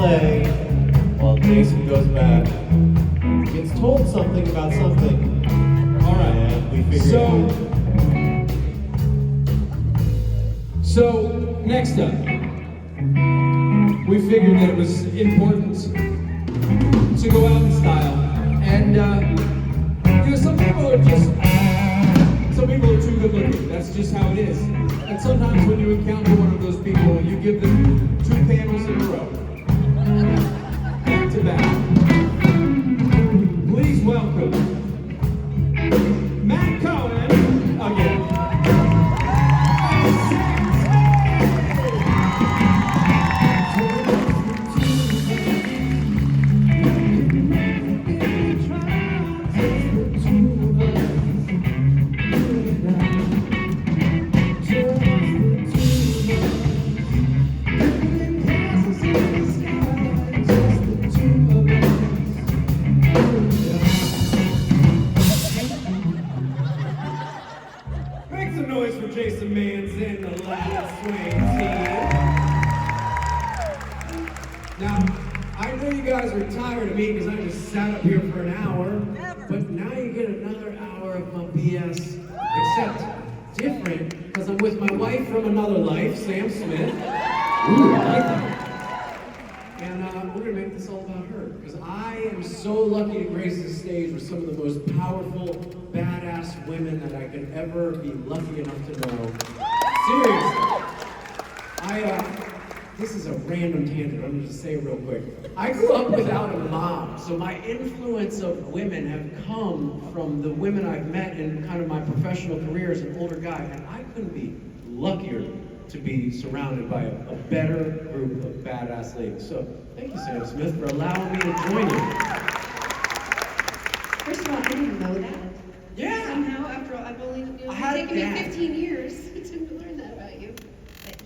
Play while Jason goes back. Gets told something about something. Alright, and we figured So, next up, we figured that it was important to go out in style. And, some people are too good looking. That's just how it is. And sometimes when you encounter one of those people, you give them 2 panels in a row. Back to back. Please welcome Matt Cohen again. Make some noise for Jason Mans and the Latin Swing team. Now, I know you guys are tired of me because I just sat up here for an hour, but now you get another hour of my BS, except different because I'm with my wife from another life, Sam Smith. Ooh, I like that. And we're gonna make this all about her because I am so lucky to grace this stage with some of the most powerful, badass women that I could ever be lucky enough to know. Seriously. This is a random tangent, I'm gonna just say it real quick. I grew up without a mom, so my influence of women have come from the women I've met in kind of my professional career as an older guy, and I couldn't be luckier to be surrounded by a better group of badass ladies. So thank you, Sam Smith, for allowing me to join you. First of all, I didn't know that. Yeah. Somehow, after all, I've only I had taken me that. 15 years to learn that about you. But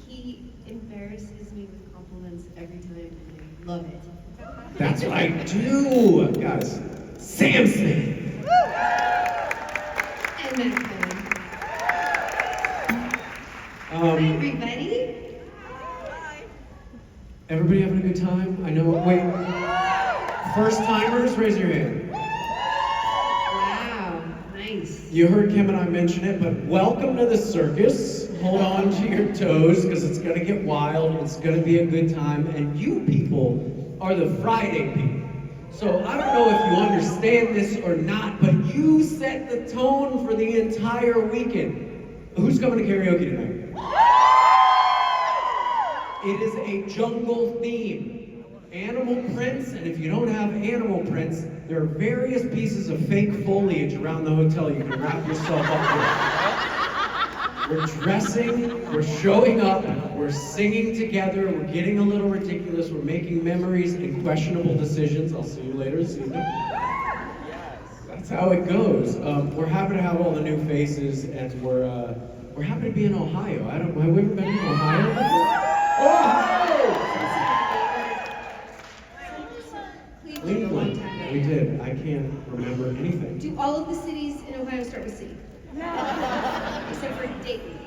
he embarrasses me with compliments every time, and I love it. That's what I do, guys. Sam Smith. And then hi, everybody. Everybody having a good time? I know. Wait. First timers, raise your hand. Wow, nice. You heard Kim and I mention it, but welcome to the circus. Hold on to your toes because it's going to get wild. It's going to be a good time. And you people are the Friday people. So I don't know if you understand this or not, but you set the tone for the entire weekend. Who's coming to karaoke tonight? It is a jungle theme. Animal prints, and if you don't have animal prints, there are various pieces of fake foliage around the hotel you can wrap yourself up with. We're dressing, we're showing up, we're singing together, we're getting a little ridiculous, we're making memories and questionable decisions. I'll see you later this evening. That's how it goes. We're happy to have all the new faces, and we're happy to be in Ohio. Have we ever been in Ohio before? Ohio! Cleveland. We did. I can't remember anything. Do all of the cities in Ohio start with C? No. Except for Dayton.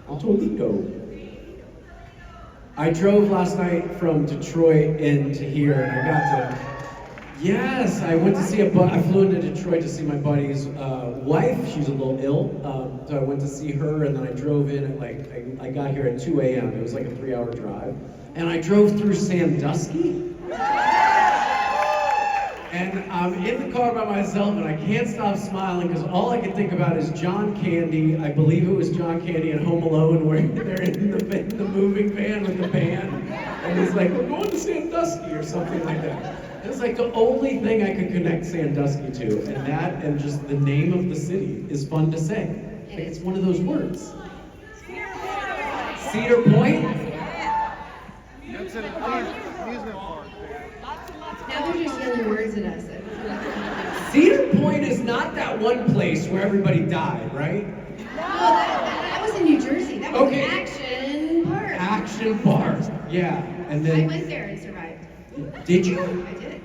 Toledo. I drove last night from Detroit into here, and I got to. Yes, I went to see I flew into Detroit to see my buddy's wife. She's a little ill, so I went to see her, and then I drove in at I got here at 2 a.m. It was like a 3-hour drive, and I drove through Sandusky. And I'm in the car by myself, and I can't stop smiling because all I can think about is John Candy. I believe it was John Candy in Home Alone, where they're in the moving van with the band, and he's like, "We're going to Sandusky" or something like that. It's like the only thing I could connect Sandusky to, and that, and just the name of the city is fun to say. Like, it's one of those words. Cedar Point? That's an amusement park. Now they're just yelling words at us. Cedar Point is not that one place where everybody died, right? No, that was in New Jersey. That was Okay. Action Park. Action Park, yeah. And I then, went there and survived. did you? I did.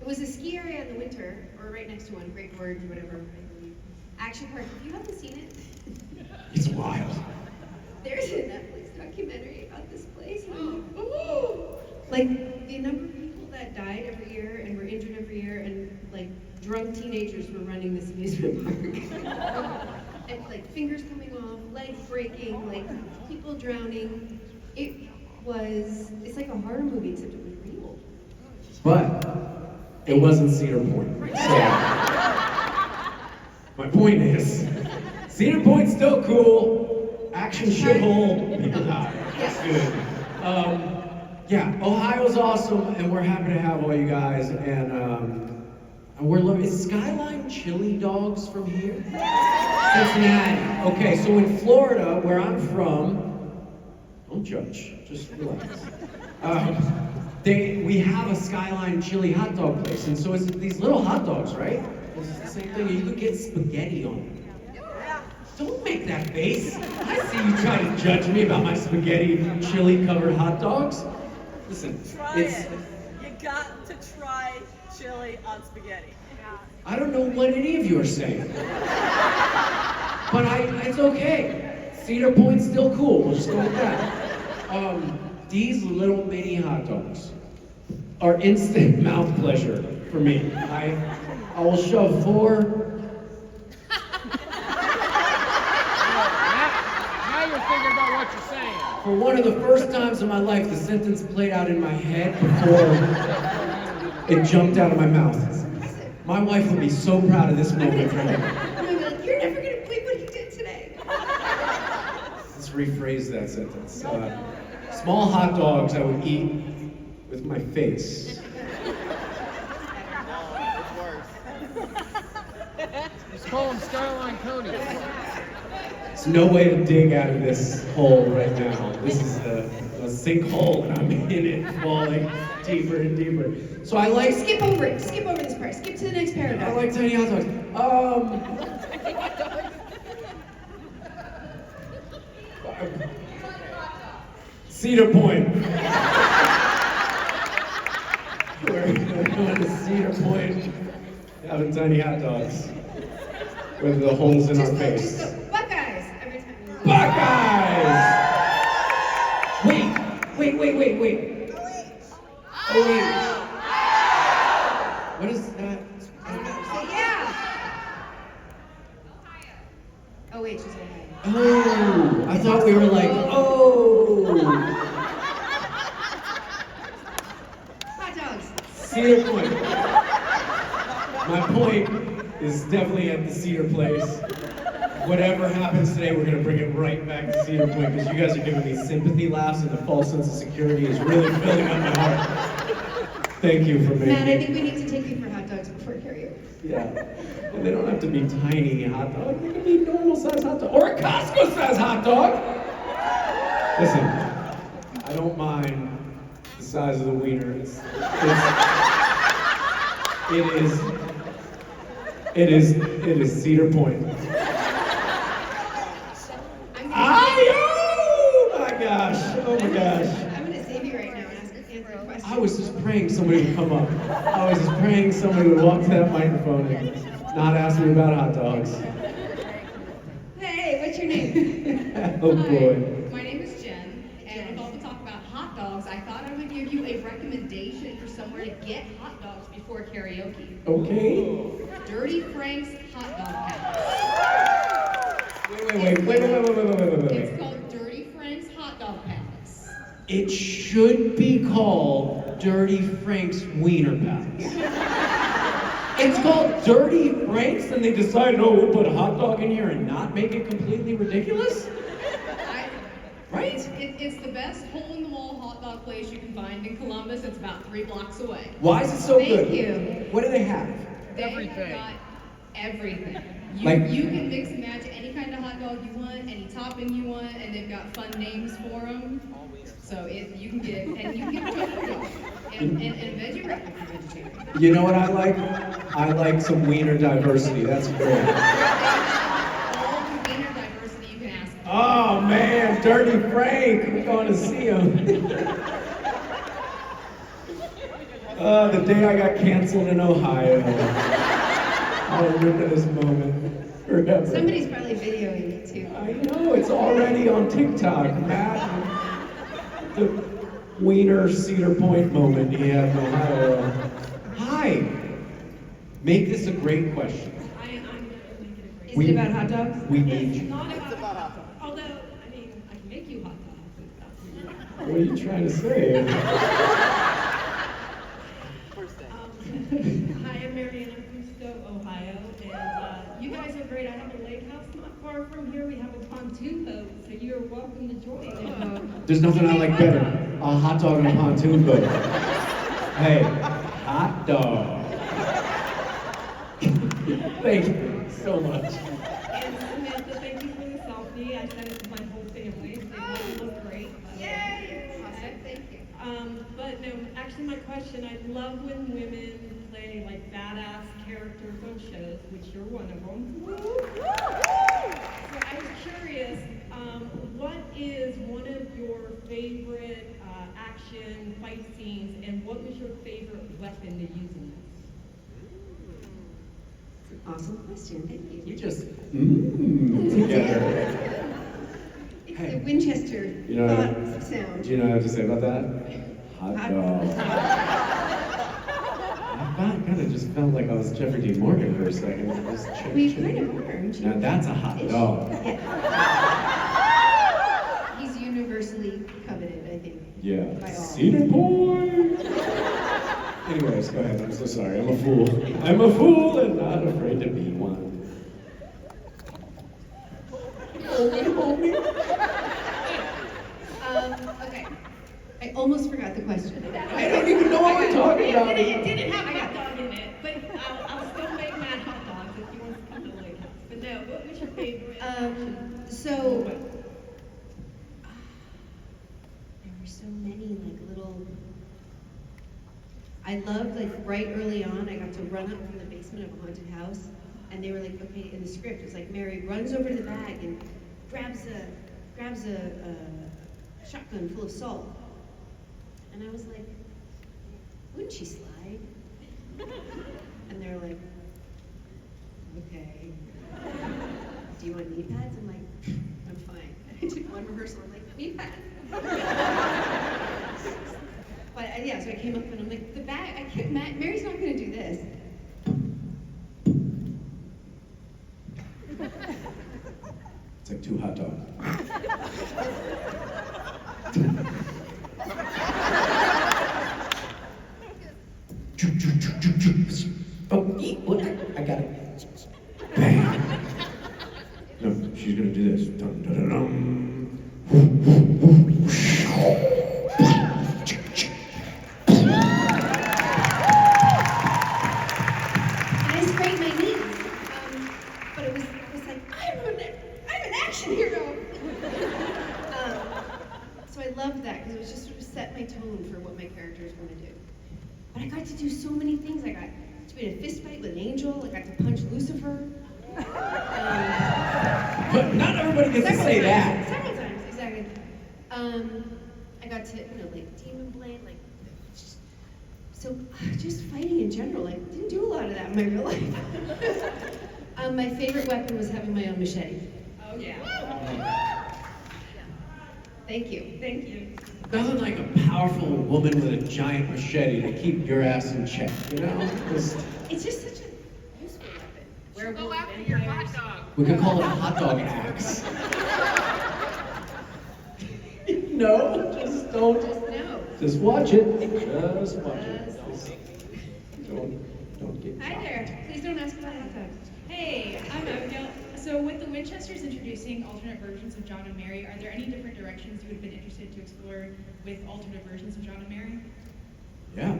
It was a ski area in the winter, or right next to one, Great Gorge, whatever, I believe. Action Park. If you haven't seen it, It's wild. there's a Netflix documentary about this place. And I'm like, oh! Like, the number of people that died every year and were injured every year, and like drunk teenagers were running this amusement park. And like fingers coming off, legs breaking, like people drowning. It's like a horror movie, except it was real. But it wasn't Cedar Point. So my point is, Cedar Point's still cool. Action shithole. People die. It's good. Yeah, Ohio's awesome, and we're happy to have all you guys. And we're loving. Is Skyline chili dogs from here? Cincinnati. Okay, so in Florida, where I'm from, don't judge, just relax. We have a Skyline chili hot dog place, and so it's these little hot dogs, right? This is the same thing. You could get spaghetti on them. Don't make that face. I see you trying to judge me about my spaghetti chili covered hot dogs. Listen, You got to try chili on spaghetti. I don't know what any of you are saying. But it's okay. Cedar Point's still cool. We'll just go with that. These little mini hot dogs are instant mouth pleasure for me. I will shove 4. Now you're thinking about what you're saying. For one of the first times in my life, the sentence played out in my head before it jumped out of my mouth. My wife would be so proud of this moment. I'm gonna be like, you're never gonna believe what he did today. Let's rephrase that sentence. Small hot dogs I would eat with my face. Just call them Skyline Coney. There's no way to dig out of this hole right now. This is a sinkhole, and I'm in it, falling deeper and deeper. So I like. Skip over it. Skip over this part. Skip to the next paragraph. I like tiny hot dogs. Cedar Point. We're going to Cedar Point, having tiny hot dogs with the holes in our face. Just go. Buckeyes every time. Buckeyes! Wait. Oh, wait. What is that? Yeah. Oh wait, she's okay. Oh, I thought we were like, oh. Hot dogs. Cedar Point. My point is definitely at the Cedar Place. Whatever happens today, we're gonna bring it right back to Cedar Point because you guys are giving me sympathy laughs and the false sense of security is really filling up my heart. Thank you for making Matt, I think we need to take you for hot dogs before karaoke. Yeah. And they don't have to be tiny hot dogs. They can be normal size hot dog. Or a Costco size hot dog. Listen, I don't mind the size of the wiener. It is Cedar Point. Oh my gosh. I'm gonna save you right now and answer a question. I was just praying somebody would come up. I was just praying somebody would walk to that microphone and not ask me about hot dogs. Hey, what's your name? Oh boy. My name is Jen, and with all the talk about hot dogs, I thought I would give you a recommendation for somewhere to get hot dogs before karaoke. Okay. Dirty Frank's Hot Dog House. Wait. It's called Dirty Frank's Hot Dog Palace. It should be called Dirty Frank's Wiener Palace. It's called Dirty Frank's, and they decided, oh, we'll put a hot dog in here and not make it completely ridiculous? Right? It's the best hole-in-the-wall hot dog place you can find in Columbus. It's about 3 blocks away. Why is it so good? Thank you. What do they have? They Everything. have got everything. Like- You can mix and match any kind of hot dog you want, any topping you want, and they've got fun names for them. So you can get a tofu dog and a veggie wrap if you're vegetarian. You know what I like? I like some wiener diversity. That's great. All the wiener diversity you can ask for. Oh man, Dirty Frank. We're going to see him. The day I got canceled in Ohio. I'll remember this moment forever. Somebody's probably videoing it too. I know, it's already on TikTok, Matt. The Wiener Cedar Point moment he had in Ohio. Hi. Make this a great question. Is it about hot dogs? We need you. Not about hot dogs. Although, I mean, I can make you hot dogs if that's What are you trying to say? Hi, I'm Marianne. I'm from Stowe, Ohio, and you guys are great. I have a lake house not far from here. We have a pontoon boat, so you're welcome to join. There's nothing I like better. A hot dog on a pontoon boat. Hey, hot dog. Thank you so much. And Samantha, thank you for the selfie. I sent it to my whole family. They thought it looked great. Yay! Awesome, thank you. But no, actually my question, I love when women play like badass characters on shows, which you're one of them. So I was curious, what is one of your favorite action fight scenes, and what was your favorite weapon to use in this? Awesome question, thank you. We just together. It's Hey. the Winchester You know thought sound. Do you know what I have to say about that? Hot dog. I kind of just felt like I was Jeffrey D. Morgan for a second. We kind of are, aren't you? Now that's a hot dog. He's universally coveted, I think. Yeah. By all. Cedar Point. Anyways, go ahead. I'm so sorry. I'm a fool. I'm a fool and not afraid to be one. Okay. I almost forgot the question. I don't even know what we're talking about. It didn't have a hot dog in it, but I'll still make mad hot dogs if you want to come to the lake house. But no, what was your favorite? So there were so many like little. I loved like right early on. I got to run up from the basement of a haunted house, and they were like, okay, in the script, it was like Mary runs over to the bag and grabs a shotgun full of salt. And I was like, wouldn't she slide? And they're like, okay. Do you want knee pads? I'm like, I'm fine. I took one rehearsal, I'm like, knee pads. But yeah, so I came up and I'm like, the bag, I can't, Mary's not gonna do this. It's like two hot dogs. Oh, eat what? I got it. Bam. No, she's gonna do this. Dun, dun, dun, dun. And I sprained my knees. But it was like, I'm an action hero. So I loved that because it was just sort of set my tone for what my character is going to do. But I got to do so many things. I got to be in a fist fight with an angel. I got to punch Lucifer. But not everybody gets to say that. Several times, exactly. I got to, like Demon Blade, like, just fighting in general. Like, didn't do a lot of that in my real life. My favorite weapon was having my own machete. Oh, yeah. Thank you. Thank you. Nothing like a powerful woman with a giant machete to keep your ass in check, you know? It's just such a useful weapon. We'll go after your hot dog. We could call it a hot dog axe. No, just don't. Just no. Just watch it. Just watch it. Don't get Hi chopped. there. Please don't ask about hot dogs. Hey, I'm Abigail. So with the Winchesters introducing alternate versions of John and Mary, are there any different directions you would have been interested to explore with alternate versions of John and Mary? Yeah,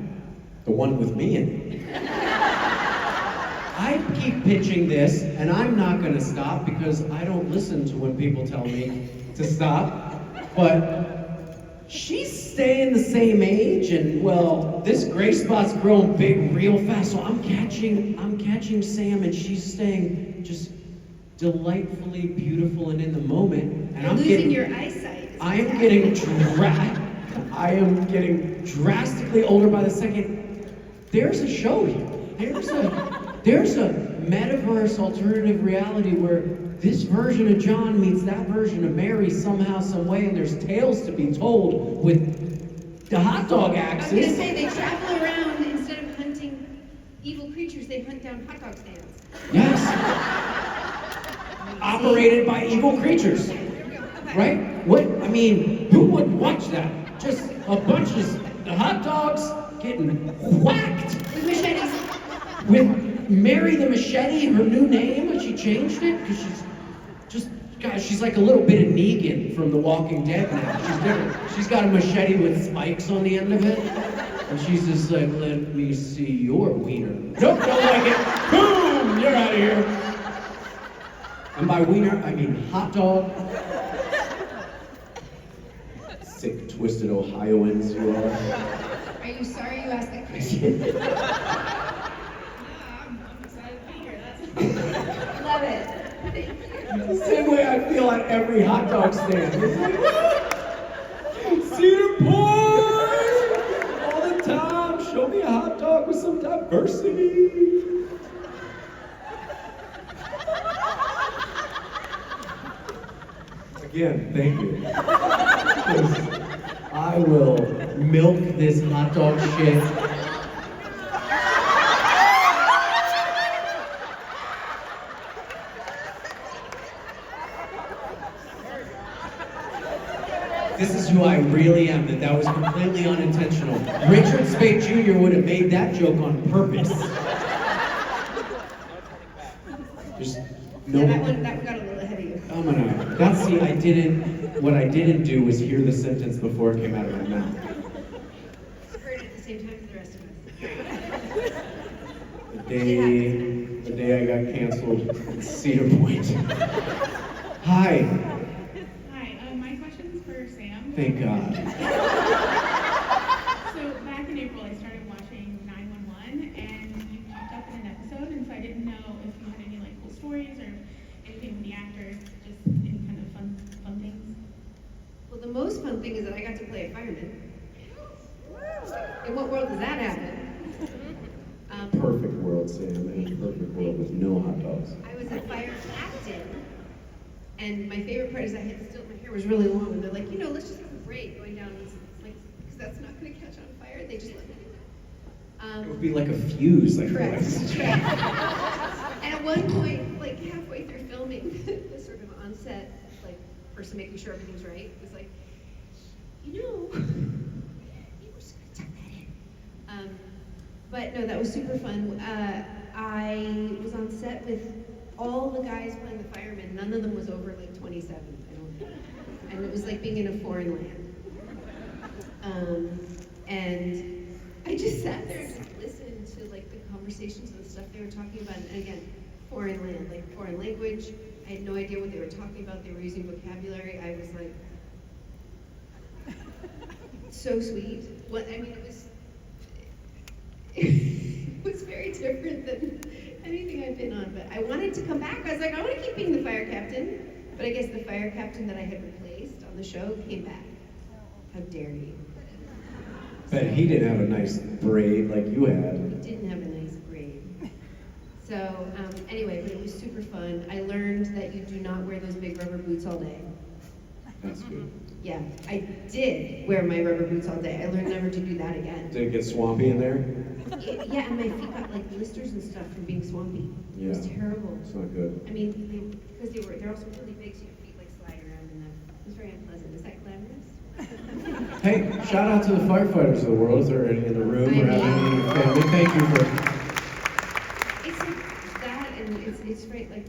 the one with me in it. I keep pitching this, and I'm not going to stop because I don't listen to when people tell me to stop. But she's staying the same age, and well, this gray spot's growing big real fast. So I'm catching Sam, and she's staying just delightfully beautiful and in the moment. And You're I'm losing your eyesight. I am getting drastically older by the second. There's a show here. There's a metaverse alternative reality where this version of John meets that version of Mary somehow, some way, and there's tales to be told with the hot dog I was axes. gonna say they travel around instead of hunting evil creatures, they hunt down hot dog stands. Yes. Operated by evil creatures. Right? What? I mean, who would watch that? Just a bunch of hot dogs getting whacked With machetes. with Mary the Machete, her new name, and she changed it because she's just, gosh, she's like a little bit of Negan from The Walking Dead now. She's different. She's got a machete with spikes on the end of it, and she's just like, let me see your wiener. Nope, don't like it. Boom, you're out of here. And by wiener, I mean hot dog. Sick, twisted Ohioans you are. Are you sorry you asked that question? I'm excited to be here. Love it. Thank you. The same way I feel at every hot dog stand. It's like, Cedar Point! All the time, show me a hot dog with some diversity. Again, thank you. I will milk this hot dog shit. This is who I really am, that was completely unintentional. Richard Spade Jr. would have made that joke on purpose. There's no... Yeah, that one got a little ahead of you. I'm gonna... see, what I didn't do was hear the sentence before it came out of my mouth. Heard it at the same time as the rest of us. The day I got canceled at Cedar Point. Hi. Hi, my question's for Sam. Thank God. So back in April, I started watching 911, and you popped up in an episode, and so I didn't know if you had any like cool stories or anything with the actors, just any kind of fun things. Well, the most fun thing is that I got to play a fireman. In what world does that happen? Perfect world, Sam. In a perfect world with no hot dogs. I was a fire captain, and my favorite part is I had still my hair was really long, and they're like, let's just have a break going down these, like, because that's not going to catch on fire. They just let me. It would be like a fuse, like Correct. And at one point, like halfway through filming, the sort of on-set like person making sure everything's right was like, maybe we're just gonna tuck that in. But no, that was super fun. I was on set with all the guys playing the firemen. None of them was over like 27. I don't think. And it was like being in a foreign land. And I just sat there and just listened to like the conversations and the stuff they were talking about. And again, foreign land, like foreign language. I had no idea what they were talking about. They were using vocabulary. I was like, so sweet. It was very different than anything I've been on. But I wanted to come back. I was like, I want to keep being the fire captain. But I guess the fire captain that I had replaced on the show came back. How dare you? Bet he didn't have a nice braid like you had. He didn't have a nice braid. So anyway, but it was super fun. I learned that you do not wear those big rubber boots all day. That's good. Yeah, I did wear my rubber boots all day. I learned never to do that again. Did it get swampy in there? Yeah, and my feet got like blisters and stuff from being swampy. It was Yeah. terrible. It's not good. I mean, because they're also really big, so your feet like slide around and that. It was very unpleasant. Is that glamorous? Hey, shout out to the firefighters of the world. If there are any in the room or have any in your family, thank you for... It's like that, and it's right there,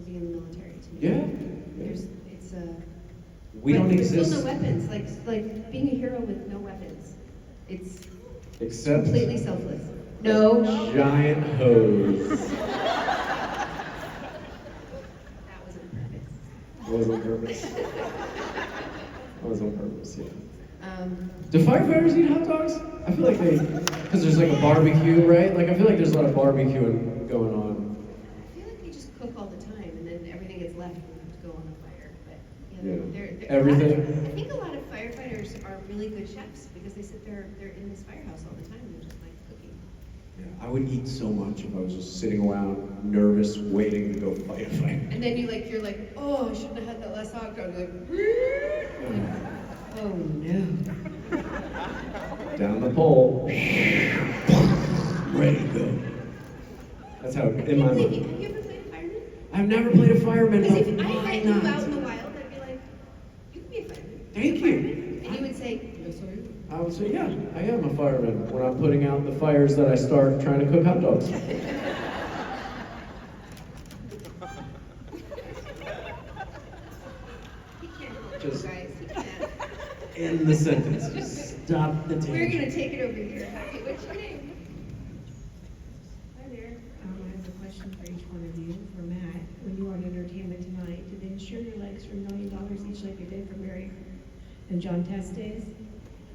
being in the military to me. Yeah. We but don't there's exist. still no weapons. Like being a hero with no weapons. It's Except completely selfless. No. giant hose. That was on purpose. That was on purpose. That was on purpose, yeah. Um, Do firefighters eat hot dogs? I feel like they, because there's like a barbecue, right? Like I feel like there's a lot of barbecuing going on. I feel like they just cook all the time, and then everything gets left and have to go on a fire. But Yeah. they're Everything? I think a lot of firefighters are really good chefs because they sit there. They're in this firehouse all the time. They're just like cooking. Yeah, I would eat so much if I was just sitting around, nervous, waiting to go fight a fight. And then you're like, oh, I shouldn't have had that last hot dog. Like, oh no. Down the pole. Ready to go. That's how, in my Have mind. you ever played a fireman? I've never played a fireman. Because if I Why met you not? out in the wild, I'd be like, you can be a fireman. Thank You're a you. fireman. And you would say, yes, I am. I would say, yeah, I am a fireman when I'm putting out the fires that I start trying to cook hot dogs. He can't Just- guys. He can't. In the sentence. Just stop the We're tangent. gonna take it over here. Happy, what's your name? Hi there. I have a question for each one of you. For Matt, when you were on Entertainment Tonight, did they insure your legs for $1 million each like they did for Mary and John Test days?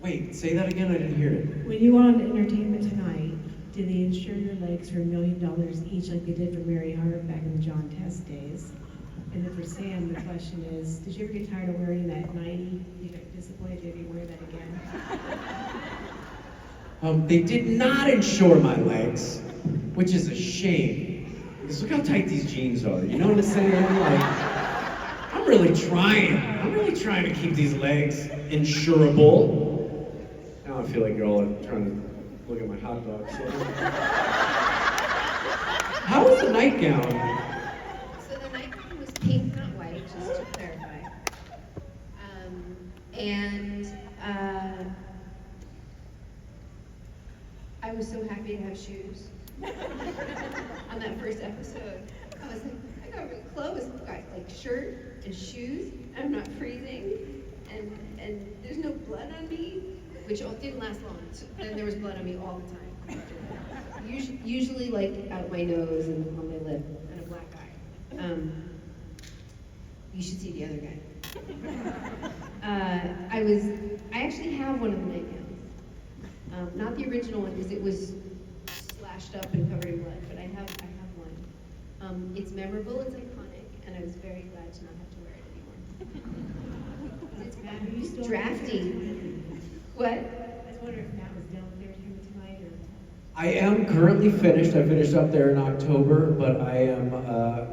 Wait, say that again, I didn't hear it. When you were on Entertainment Tonight, did they insure your legs for $1 million each like they did for Mary Hart back in the John Test days? And then for Sam, the question is, did you ever get tired of wearing that 90? You got disappointed if you wear that again? They did not insure my legs, which is a shame. Because look how tight these jeans are. You know what I'm saying? Like, I'm really trying to keep these legs insurable. Now I feel like you're all trying to look at my hot dog. So. How was the nightgown? So the nightgown was pink, not white, just to clarify. I was so happy to have shoes on that first episode. I was like, I got rid of clothes, I got like shirt and shoes. I'm not freezing, and there's no blood on me, which didn't last long. So then there was blood on me all the time. Usually like out my nose and on my lip and a black eye. You should see the other guy. I actually have one of the nightgowns. Not the original one because it was slashed up and covered in blood, but I have one. It's memorable, it's iconic, and I was very glad to not have to wear it anymore. It's drafty. What? I was wondering if Matt was done with Entertainment Tonight or... I am currently finished. I finished up there in October, but I am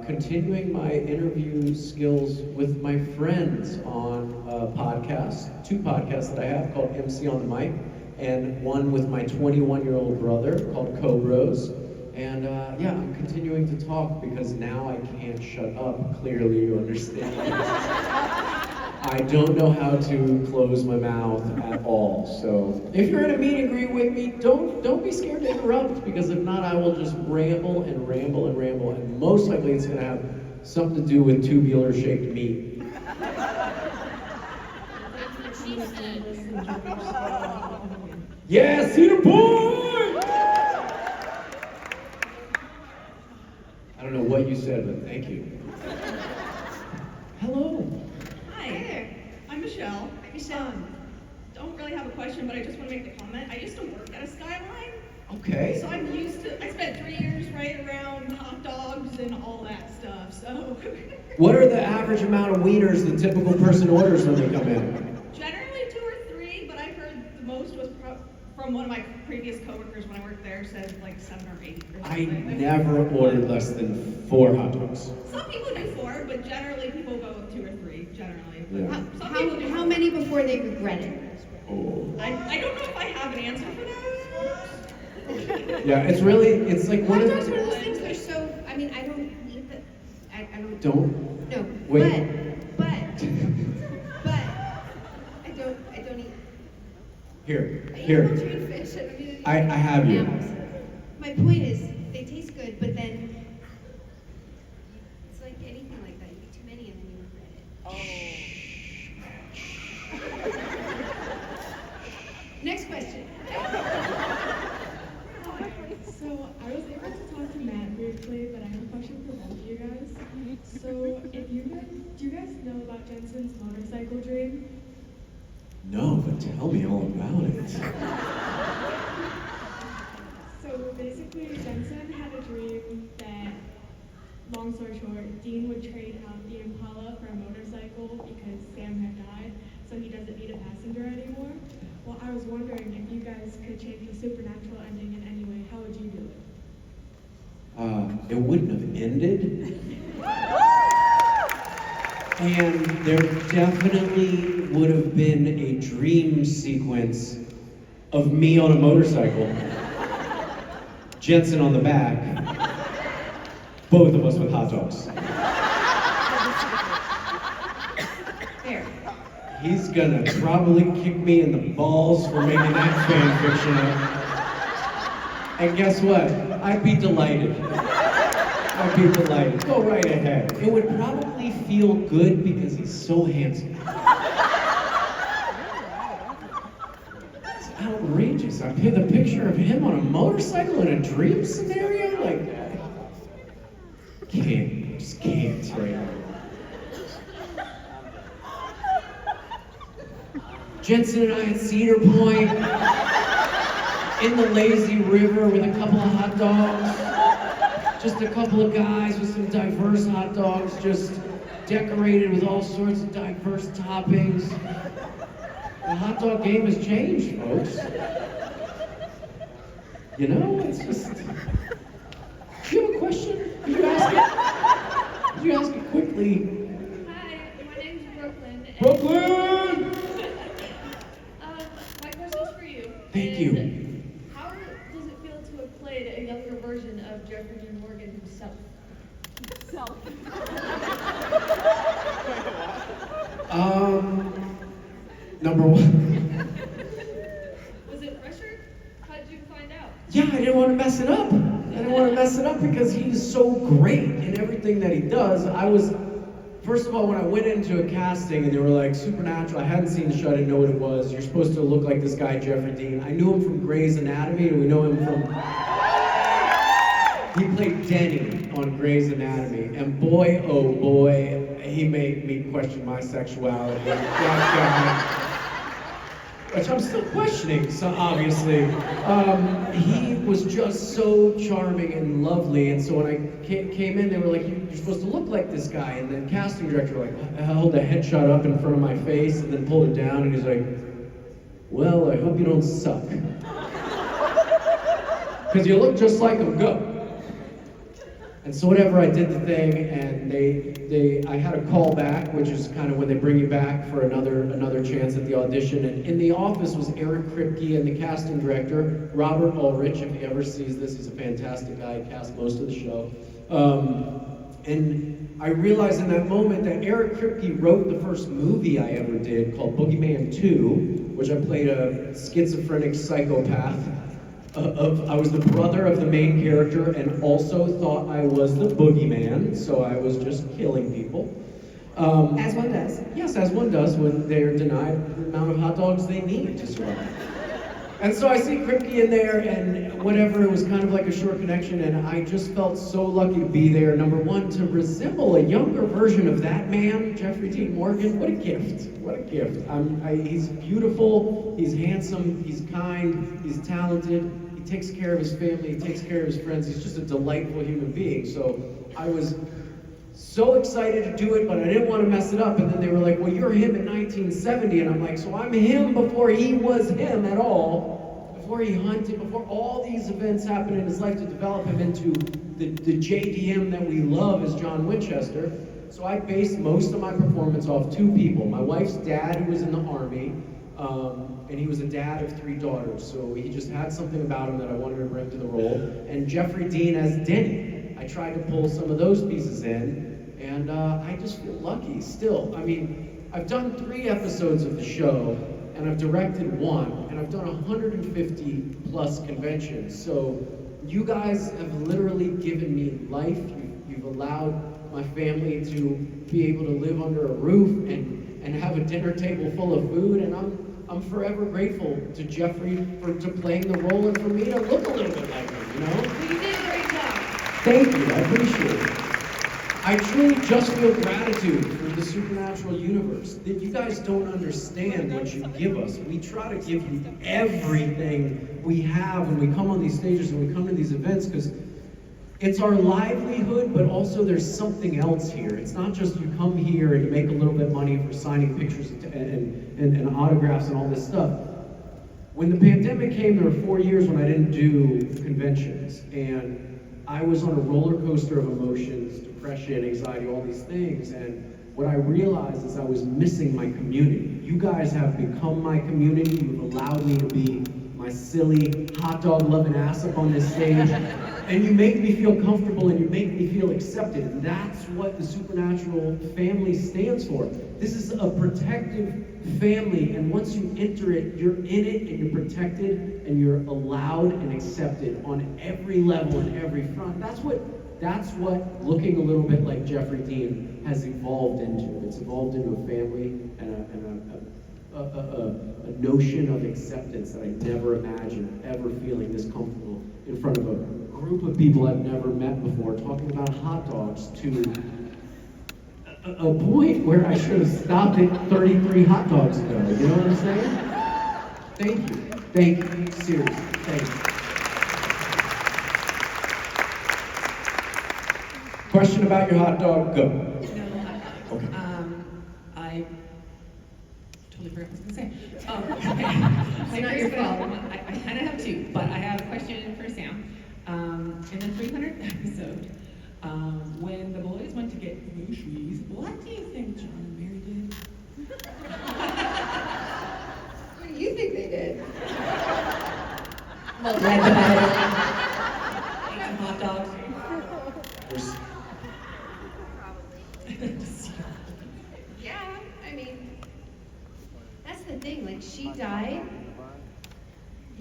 continuing my interview skills with my friends on podcasts, 2 podcasts that I have called MC on the Mic, and one with my 21-year-old brother called Co-Bros. And yeah, I'm continuing to talk because now I can't shut up, clearly you understand. I don't know how to close my mouth at all. So if you're in a meet and greet with me, don't be scared to interrupt, because if not, I will just ramble and ramble and ramble, and most likely it's gonna have something to do with tubular shaped meat. Yeah, see the boy! I don't know what you said, but thank you. Hello. Hi, I'm Michelle. Don't really have a question, but I just want to make the comment. I used to work at a Skyline, Okay. so I'm used to, I spent 3 years right around hot dogs and all that stuff, so. What are the average amount of wieners the typical person orders when they come in? Generally 2 or 3, but I've heard the most was from one of my previous coworkers when I worked there, said like 7 or 8 or I something. never ordered less than 4 hot dogs. Some people do 4, but generally people go with 2 or 3, generally. But Yeah. some people do How 4. many before they regret it? Oh. I don't know if I have an answer for that. Yeah, it's like one Hot of dogs are one of those things that are so, I mean, I don't eat that, I don't. Don't? No, Wait. but, I don't eat. Here. I eat poultry and fish, I don't eat I have you. mammals. My point is, they taste good, but then, it's like anything like that, you eat too many and then you regret it. Next question. So I was able to talk to Matt briefly, but I have a question for both of you guys. So do you guys know about Jensen's motorcycle dream? No, but tell me all about it. So basically, Jensen had a dream that, long story short, Dean would trade out the Impala for a motorcycle because Sam had died, so he doesn't need a passenger anymore. Well, I was wondering if you guys could change the supernatural ending in any way, how would you do it wouldn't have ended. And there definitely would have been a dream sequence of me on a motorcycle, Jensen on the back, both of us with hot dogs. There. He's gonna probably kick me in the balls for making that fan fiction up. And guess what? I'd be delighted. I'd be delighted. Go right ahead. It would probably feel good because he's so handsome. It's outrageous. I put the picture of him on a motorcycle in a dream scenario? Like, can't. Just can't right now. Jensen and I at Cedar Point, in the lazy river with a couple of hot dogs. Just a couple of guys with some diverse hot dogs, just decorated with all sorts of diverse toppings. The hot dog game has changed, folks. You know, it's just... Do you have a question? Did you ask it? Did you ask it quickly? Hi, my name's Brooklyn. and- Brooklyn! My question's for you. Thank And you. How does it feel to have played a younger version of Jeffrey Dean Morgan himself? Number one. Was it pressure? How did you find out? Yeah, I didn't want to mess it up. I didn't want to mess it up because he's so great in everything that he does. First of all, when I went into a casting and they were like, Supernatural, I hadn't seen the show, I didn't know what it was. You're supposed to look like this guy, Jeffrey Dean. I knew him from Grey's Anatomy, and we know him from... He played Denny on Grey's Anatomy, and boy, oh boy, he made me question my sexuality. Which I'm still questioning, so obviously. He was just so charming and lovely, and so when I came in, they were like, you're supposed to look like this guy, and the casting director like held a headshot up in front of my face and then pulled it down, and he's like, well, I hope you don't suck. Because you look just like him, go. And so whatever, I did the thing, and I had a call back, which is kind of when they bring you back for another chance at the audition. And in the office was Eric Kripke and the casting director, Robert Ulrich. If he ever sees this, he's a fantastic guy. He cast most of the show. And I realized in that moment that Eric Kripke wrote the first movie I ever did called Boogeyman 2, which I played a schizophrenic psychopath. I was the brother of the main character and also thought I was the boogeyman, so I was just killing people. As one does. Yes, as one does when they're denied the amount of hot dogs they need to survive. And so I see Kripke in there, and whatever, it was kind of like a short connection, and I just felt so lucky to be there. Number one, to resemble a younger version of that man, Jeffrey Dean Morgan. What a gift! What a gift! He's beautiful, he's handsome, he's kind, he's talented. He takes care of his family, he takes care of his friends. He's just a delightful human being. So I was so excited to do it, but I didn't want to mess it up. And then they were like, well, you're him in 1970. And I'm like, so I'm him before he was him at all. Before he hunted, before all these events happened in his life to develop him into the JDM that we love as John Winchester. So I based most of my performance off two people. My wife's dad, who was in the Army, and he was a dad of 3 daughters. So he just had something about him that I wanted to bring to the role. And Jeffrey Dean as Denny. I tried to pull some of those pieces in, and I just feel lucky still. I mean, I've done 3 episodes of the show, and I've directed 1, and I've done 150 plus conventions. So you guys have literally given me life. You've allowed my family to be able to live under a roof and have a dinner table full of food, and I'm forever grateful to Jeffrey for playing the role and for me to look a little bit like him, you know? You did a great job. Thank you, I appreciate it. I truly just feel gratitude for the supernatural universe. That you guys don't understand what you give us. We try to give you everything we have when we come on these stages and we come to these events, because it's our livelihood, but also there's something else here. It's not just you come here and you make a little bit of money for signing pictures and autographs and all this stuff. When the pandemic came, there were 4 years when I didn't do conventions, and I was on a roller coaster of emotions, depression, anxiety, all these things, and what I realized is I was missing my community. You guys have become my community. You've allowed me to be my silly hot dog loving ass up on this stage, and you make me feel comfortable and you make me feel accepted. And that's what the Supernatural family stands for. This is a protective family, and once you enter it, you're in it and you're protected and you're allowed and accepted on every level and every front. That's what looking a little bit like Jeffrey Dean has evolved into. It's evolved into a family and a notion of acceptance that I never imagined ever feeling this comfortable in front of a group of people I've never met before, talking about hot dogs to a point where I should have stopped at 33 hot dogs ago. You know what I'm saying? Thank you. Thank you. Seriously. Thank you. Question about your hot dog? Go. No hot dog. Okay. I totally forgot what I was going to say. It's not your fault. I kind of have two, but I have a question for Sam. In the 300th episode, when the boys went to get groceries, what do you think John and Mary did? What do you think they did? Well, read the Bible, ate some hot dogs. Yeah, I mean, that's the thing. Like, she died,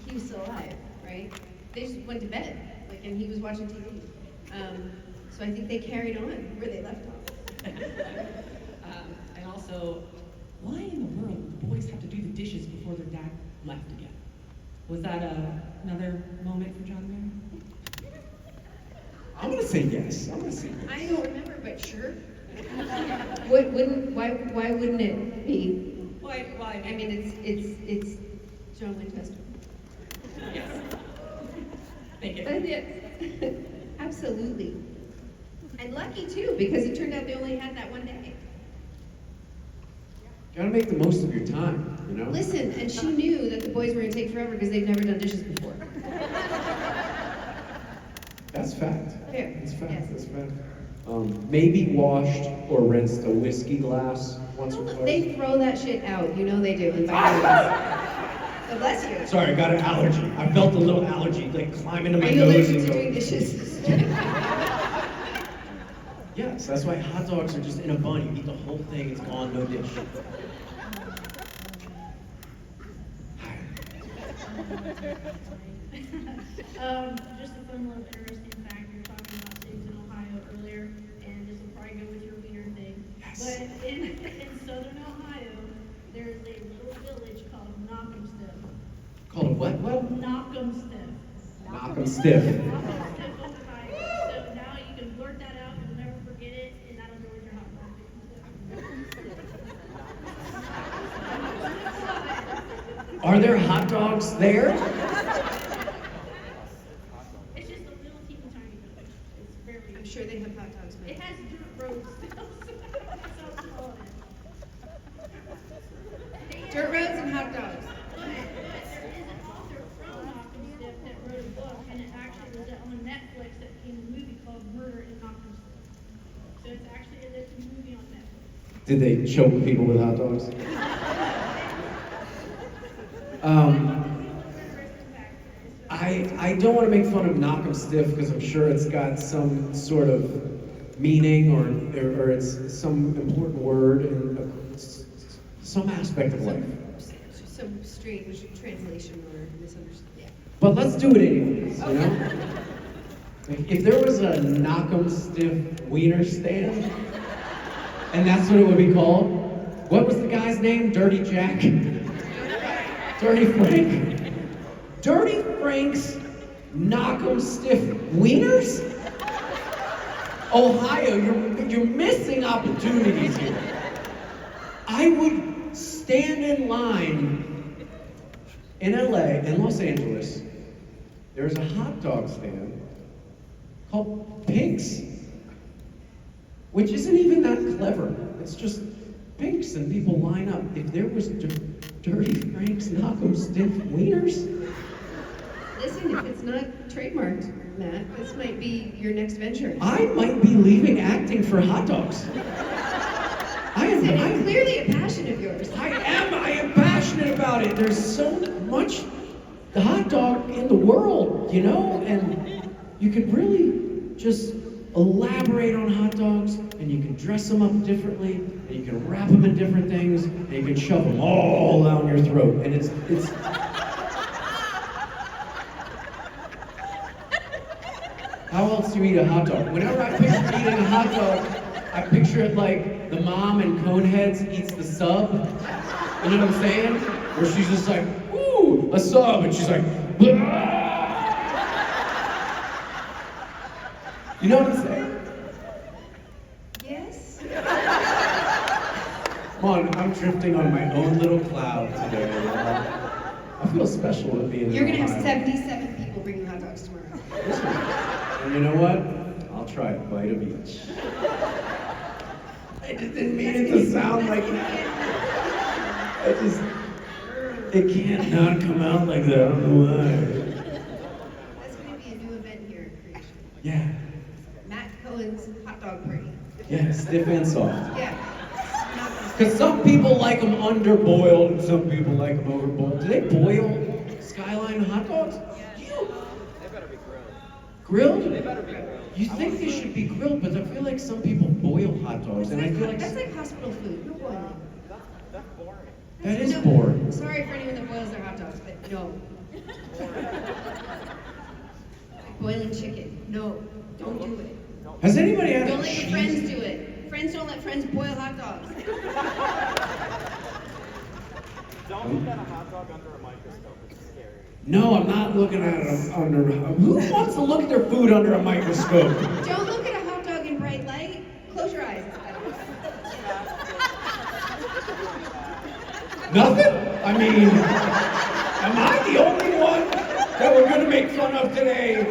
he was still alive, right? They just went to bed, like, and he was watching TV. So I think they carried on where they left off. And also, why in the world would the boys have to do the dishes before their dad left again? Was that another moment for John and Mary? I'm gonna say yes. I'm gonna say yes. I don't remember, but sure. Why wouldn't it be? Why? I mean, it's John Winchester. Yes. Thank you. Yes. Absolutely. And lucky too, because it turned out they only had that one day. You gotta make the most of your time, you know? Listen, and she knew that the boys were gonna take forever because they've never done dishes before. That's fact. Fair. That's fact. Yes. That's fact. Maybe washed or rinsed a whiskey glass once or twice. They throw that shit out, you know they do. And by so bless you. Sorry, I got an allergy. I felt a little allergy, like climb into my Are you nose allergic and to go. doing dishes? Yes, that's why hot dogs are just in a bun. You eat the whole thing, it's gone, no dish. Just a fun little interesting fact, you were talking about cities in Ohio earlier, and this will probably go with your wiener thing. Yes. But in southern Ohio, there's a little village called Knockemstiff. Called a what? Knockemstiff. Knock 'em stiff. Knockemstiff, Ohio. So now you can blurt that out, you'll never forget it, and that'll go with your hot dog. Are there hot dogs there? It's just a little teeny tiny village. It's very. I'm sure they have hot dogs, It but has dirt roads still. So it's all in it. dirt roads and hot dogs. But there is an author from Knockemstiff that wrote a book, and it actually was on Netflix that became a movie called Murder in Knockemstiff. So it's actually a movie on Netflix. Did they choke people with hot dogs? I don't want to make fun of Knock 'em Stiff because I'm sure it's got some sort of meaning or it's some important word in some aspect of life. Some strange translation or misunderstanding. Yeah. But let's do it anyways, you know? If there was a Knock 'em Stiff wiener stand, and that's what it would be called, what was the guy's name? Dirty Jack? Dirty Frank? Dirty Frank's Knock 'em Stiff wieners? Ohio, you're missing opportunities here. I would stand in line in LA, in Los Angeles. There's a hot dog stand called Pink's, which isn't even that clever. It's just Pink's and people line up. If there was Dirty Frank's Knock 'em Stiff wieners, Listen, if it's not trademarked, Matt, this might be your next venture. I might be leaving acting for hot dogs. It's clearly a passion of yours. I am passionate about it. There's so much hot dog in the world, you know, and you can really just elaborate on hot dogs, and you can dress them up differently, and you can wrap them in different things, and you can shove them all down your throat, and it's. How else do you eat a hot dog? Whenever I picture eating a hot dog, I picture it like the mom in Coneheads eats the sub. You know what I'm saying? Where she's just like, ooh, a sub, and she's like, "Blah." You know what I'm saying? Yes? Come on, I'm drifting on my own little cloud today. I feel special with being You're in gonna have Ohio. 77 people bring you hot dogs tomorrow. And you know what? I'll try a bite of each. I just didn't mean it to sound like that. It can't not come out like that. I don't know why. That's gonna be a new event here at Creation. Yeah. Matt Cohen's hot dog party. Yeah, stiff and soft. Yeah. Because some people like them underboiled and some people like them overboiled. Do they boil Skyline hot dogs? They better be grilled. Grilled? They better be grilled. You think they should be grilled, but I feel like some people boil hot dogs, and I feel like That's like hospital food. No boiling. That's boring. that is No, boring. Sorry for anyone that boils their hot dogs, but no. Like boiling chicken. No. Don't do it. Has anybody had Don't a let your cheese? friends do it. Friends don't let friends boil hot dogs. Don't look at a hot dog under a microscope. It's scary. No, I'm not looking at it under. Who wants to look at their food under a microscope? Don't look at a hot dog in bright light. Close your eyes. Nothing? I mean, am I the only one that we're gonna make fun of today?